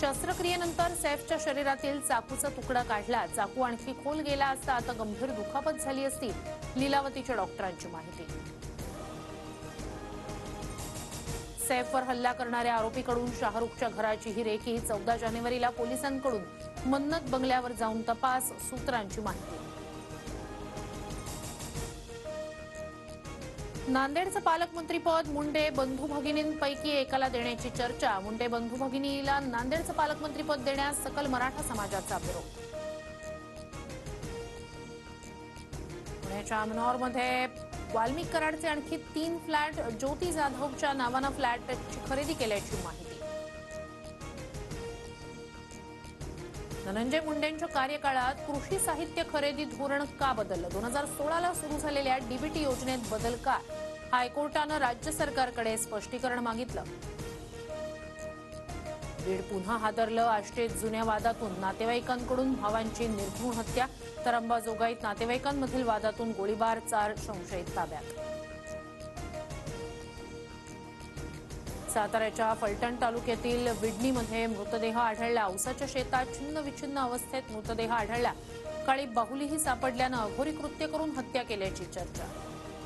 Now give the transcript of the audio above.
शस्त्रक्रियेनंतर सैफच्या शरीरातील चाकूचा तुकडा काढला. चाकू आणखी खोल गेला असता आता गंभीर दुखापत झाली असती, लीलावतीच्या डॉक्टरांची माहिती. सैफवर हल्ला करणाऱ्या आरोपीकडून शाहरुखच्या घराची ही रेकी. 14 जानेवारीला पोलिसांकडून मन्नत बंगल्यावर जाऊन तपास, सूत्रांची माहिती. नांदेडचं पालकमंत्रीपद मुंडे बंधू भगिनींपैकी एकाला देण्याची चर्चा. मुंडे बंधू भगिनीला नांदेडचं पालकमंत्रीपद देण्यास सकल मराठा समाजाचा विरोध. पुण्याच्या मनोहरमध्ये वाल्मिक कराडचे आणखी 3 फ्लॅट. ज्योती जाधवच्या नावानं फ्लॅटची खरेदी केल्याची माहिती. धनंजय मुंडेंच्या कार्यकाळात कृषी साहित्य खरेदी धोरण का बदललं? 2016ला सुरू झालेल्या डीबीटी योजनेत बदल का? हायकोर्टानं राज्य सरकारकडे स्पष्टीकरण मागितलं. बीड पुन्हा हादरलं. आष्टेत जुन्या वादातून नातेवाईकांकडून भावांची निर्घृण हत्या. तर अंबाजोगाईत नातेवाईकांमधील वादातून गोळीबार. 4 संशयित ताब्यात. साताऱ्याच्या फलटण तालुक्यातील विडणीमध्ये मृतदेह आढळला. ऊसाच्या शेतात छिन्नविछिन्न अवस्थेत मृतदेह आढळला. काळी बाहुलीही सापडल्यानं अघोरी कृत्य करून हत्या केल्याची चर्चा.